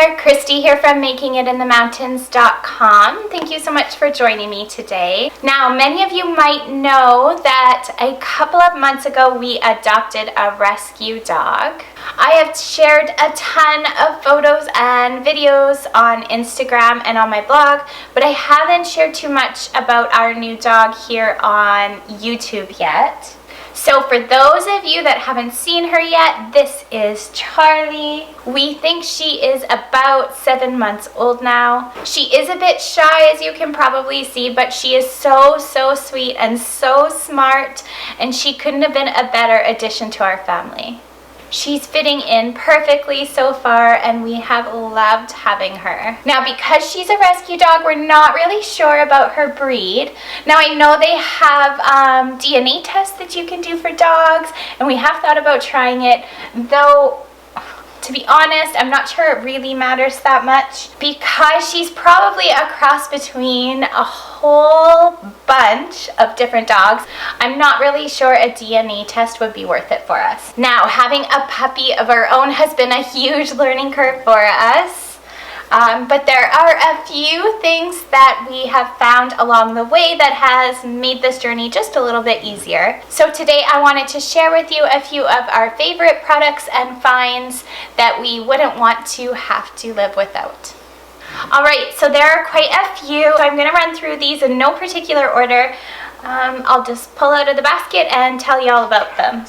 there, Christy here from MakingItInTheMountains.com. Thank you so much for joining me today. Now, many of you might know that a couple of months ago we adopted a rescue dog. I have shared a ton of photos and videos on Instagram and on my blog, but I haven't shared too much about our new dog here on YouTube yet. So for those of you that haven't seen her yet, this is Charlie. We think she is about 7 months old now. She is a bit shy, as you can probably see, but she is so sweet and so smart, and she couldn't have been a better addition to our family. She's fitting in perfectly so far, and we have loved having her. Now, because she's a rescue dog, we're not really sure about her breed. Now, I know they have DNA tests that you can do for dogs, and we have thought about trying it, though to be honest, I'm not sure it really matters that much because she's probably a cross between a whole bunch of different dogs. I'm not really sure a DNA test would be worth it for us. Now, having a puppy of our own has been a huge learning curve for us. But there are a few things that we have found along the way that has made this journey just a little bit easier. So today I wanted to share with you a few of our favorite products and finds that we wouldn't want to have to live without. Alright, so there are quite a few. So I'm going to run through these in no particular order. I'll just pull out of the basket and tell you all about them.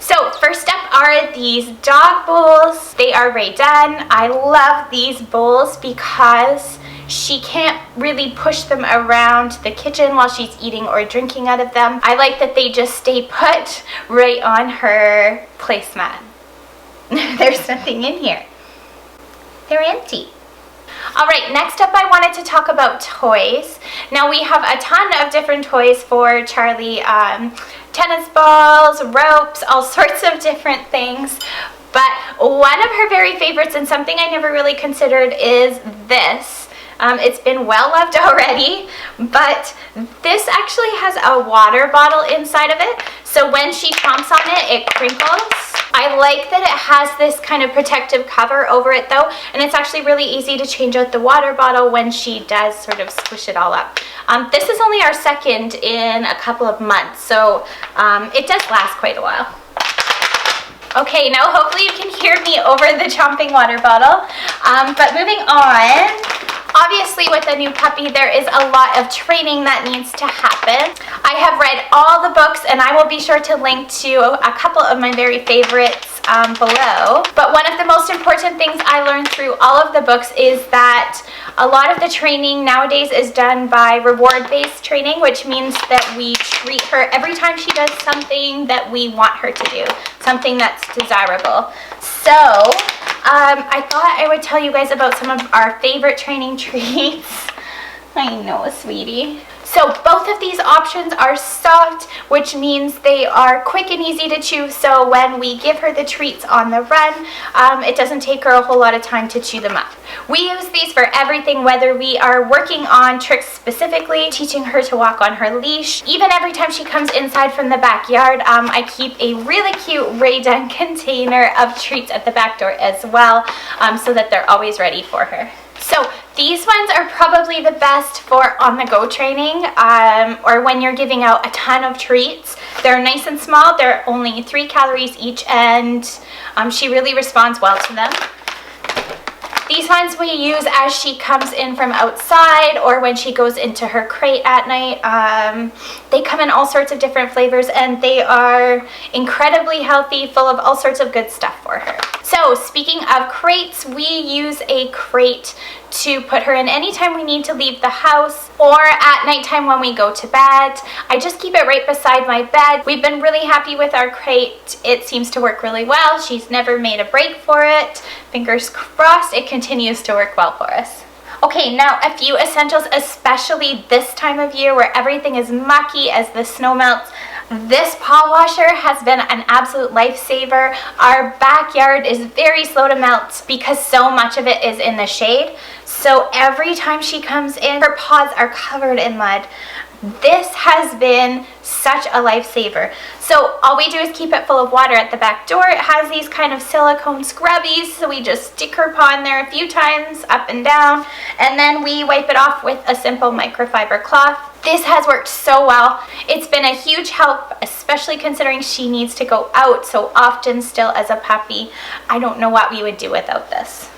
So first up are these dog bowls. They are Rae Dunn. I love these bowls because she can't really push them around the kitchen while she's eating or drinking out of them. I like that they just stay put right on her placemat. There's nothing in here. They're empty. Alright, next up I wanted to talk about toys. Now we have a ton of different toys for Charlie. Tennis balls, ropes, all sorts of different things. But one of her very favorites, and something I never really considered, is this. It's been well loved already, but this actually has a water bottle inside of it. So when she chomps on it, it crinkles. I like that it has this kind of protective cover over it though, and it's actually really easy to change out the water bottle when she does sort of squish it all up. This is only our second in a couple of months, so it does last quite a while. Okay, now hopefully you can hear me over the chomping water bottle, but moving on. Obviously, with a new puppy, there is a lot of training that needs to happen. I have read all the books, and I will be sure to link to a couple of my very favorites below. But one of the most important things I learned through all of the books is that a lot of the training nowadays is done by reward-based training, which means that we treat her every time she does something that we want her to do, something that's desirable. So, I thought I would tell you guys about some of our favorite training treats. I know, sweetie. So both of these options are soft, which means they are quick and easy to chew. So when we give her the treats on the run, it doesn't take her a whole lot of time to chew them up. We use these for everything, whether we are working on tricks specifically, teaching her to walk on her leash. Even every time she comes inside from the backyard, I keep a really cute Rae Dunn container of treats at the back door as well, so that they're always ready for her. So these ones are probably the best for on-the-go training, or when you're giving out a ton of treats. They're nice and small. They're only 3 calories each, and she really responds well to them. These ones we use as she comes in from outside or when she goes into her crate at night. They come in all sorts of different flavors, and they are incredibly healthy, full of all sorts of good stuff for her. So speaking of crates, we use a crate to put her in anytime we need to leave the house or at nighttime when we go to bed. I just keep it right beside my bed. We've been really happy with our crate. It seems to work really well. She's never made a break for it. Fingers crossed it continues to work well for us. Okay, now a few essentials, especially this time of year where everything is mucky as the snow melts. This paw washer has been an absolute lifesaver. Our backyard is very slow to melt because so much of it is in the shade. So every time she comes in, her paws are covered in mud. This has been such a lifesaver. So all we do is keep it full of water at the back door. It has these kind of silicone scrubbies, so we just stick her paw in there a few times, up and down, and then we wipe it off with a simple microfiber cloth. This has worked so well. It's been a huge help, especially considering she needs to go out so often still as a puppy. I don't know what we would do without this.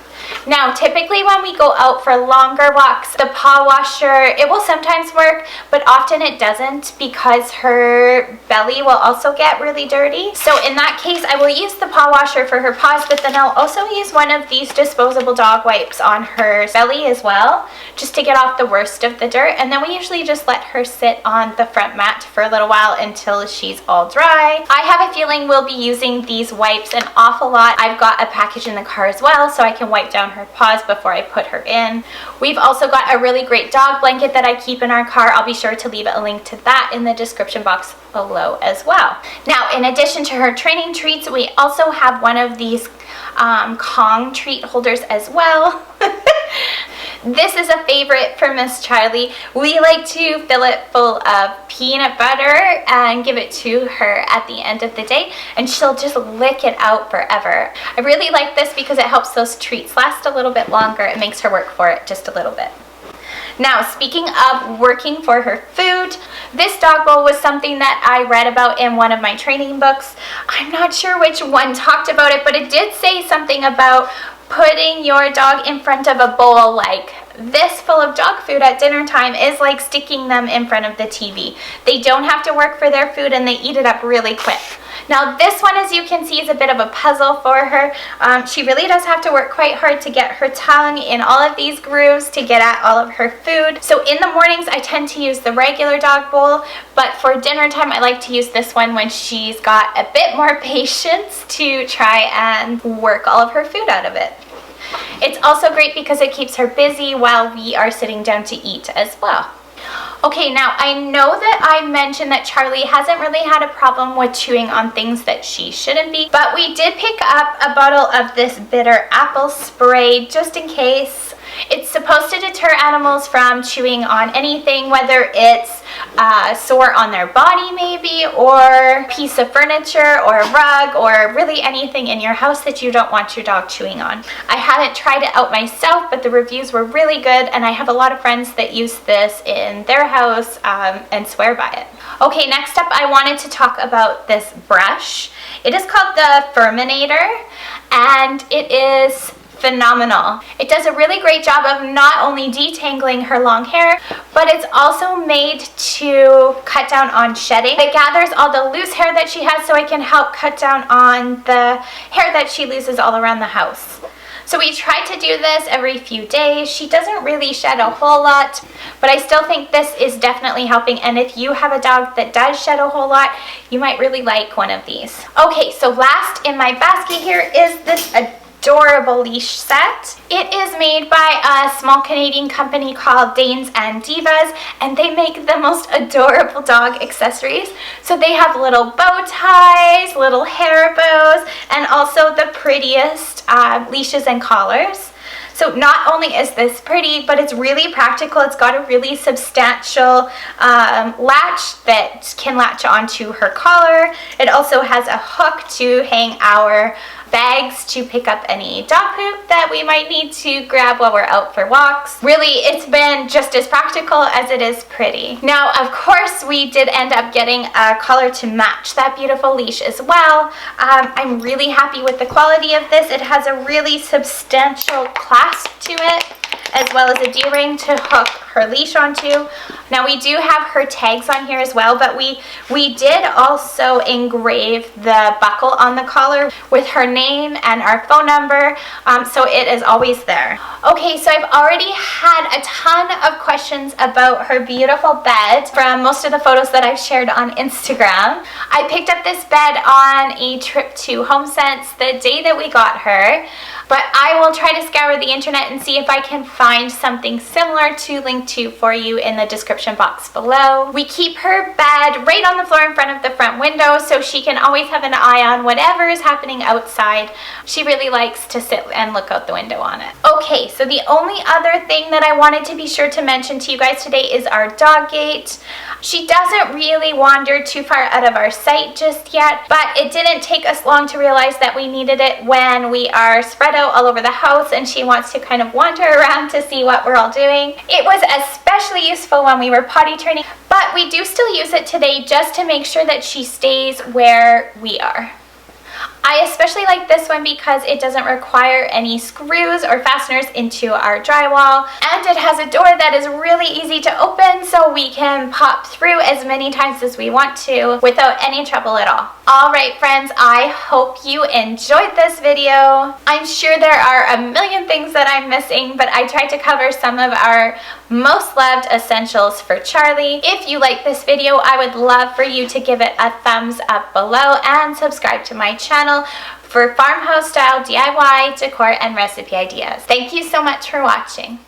Now, typically when we go out for longer walks, the paw washer, it will sometimes work, but often it doesn't because her belly will also get really dirty. So in that case, I will use the paw washer for her paws, but then I'll also use one of these disposable dog wipes on her belly as well, just to get off the worst of the dirt. And then we usually just let her sit on the front mat for a little while until she's all dry. I have a feeling we'll be using these wipes an awful lot. I've got a package in the car as well, so I can wipe down her paws before I put her in. We've also got a really great dog blanket that I keep in our car. I'll be sure to leave a link to that in the description box below as well. Now, in addition to her training treats, we also have one of these Kong treat holders as well. This is a favorite for Miss Charlie. We like to fill it full of peanut butter and give it to her at the end of the day, and she'll just lick it out forever. I really like this because it helps those treats last a little bit longer. It makes her work for it just a little bit. Now, speaking of working for her food, this dog bowl was something that I read about in one of my training books. I'm not sure which one talked about it, but it did say something about putting your dog in front of a bowl like this full of dog food at dinner time is like sticking them in front of the TV. They don't have to work for their food and they eat it up really quick. Now this one, as you can see, is a bit of a puzzle for her. She really does have to work quite hard to get her tongue in all of these grooves to get at all of her food. So in the mornings I tend to use the regular dog bowl, but for dinner time I like to use this one when she's got a bit more patience to try and work all of her food out of it. It's also great because it keeps her busy while we are sitting down to eat as well. Okay, now I know that I mentioned that Charlie hasn't really had a problem with chewing on things that she shouldn't be, but we did pick up a bottle of this bitter apple spray just in case. It's supposed to deter animals from chewing on anything, whether it's sore on their body maybe, or a piece of furniture or a rug, or really anything in your house that you don't want your dog chewing on. I haven't tried it out myself, but the reviews were really good, and I have a lot of friends that use this in their house and swear by it. Okay, next up I wanted to talk about this brush. It is called the Furminator, and it is phenomenal. It does a really great job of not only detangling her long hair, but it's also made to cut down on shedding. It gathers all the loose hair that she has so it can help cut down on the hair that she loses all around the house. So we try to do this every few days. She doesn't really shed a whole lot, but I still think this is definitely helping, and if you have a dog that does shed a whole lot, you might really like one of these. Okay, so last in my basket here is this adorable leash set. It is made by a small Canadian company called Danes and Divas, and they make the most adorable dog accessories. So they have little bow ties, little hair bows, and also the prettiest leashes and collars. So not only is this pretty, but it's really practical. It's got a really substantial latch that can latch onto her collar. It also has a hook to hang our bags to pick up any dog poop that we might need to grab while we're out for walks. Really, it's been just as practical as it is pretty. Now, of course, we did end up getting a collar to match that beautiful leash as well. I'm really happy with the quality of this. It has a really substantial clasp to it, as well as a D-ring to hook her leash onto. Now we do have her tags on here as well, but we did also engrave the buckle on the collar with her name and our phone number, so it is always there. Okay, so I've already had a ton of questions about her beautiful bed from most of the photos that I've shared on Instagram. I picked up this bed on a trip to HomeSense the day that we got her. but I will try to scour the internet and see if I can find something similar to link to for you in the description box below. We keep her bed right on the floor in front of the front window so she can always have an eye on whatever is happening outside. She really likes to sit and look out the window on it. Okay, so the only other thing that I wanted to be sure to mention to you guys today is our dog gate. She doesn't really wander too far out of our sight just yet, but it didn't take us long to realize that we needed it when we are spread out all over the house and she wants to kind of wander around to see what we're all doing. It was especially useful when we were potty training, but we do still use it today just to make sure that she stays where we are. I especially like this one because it doesn't require any screws or fasteners into our drywall, and it has a door that is really easy to open so we can pop through as many times as we want to without any trouble at all. Alright friends, I hope you enjoyed this video. I'm sure there are a million things that I'm missing, but I tried to cover some of our most loved essentials for Charlie. If you like this video, I would love for you to give it a thumbs up below and subscribe to my channel for farmhouse style DIY, decor, and recipe ideas. Thank you so much for watching.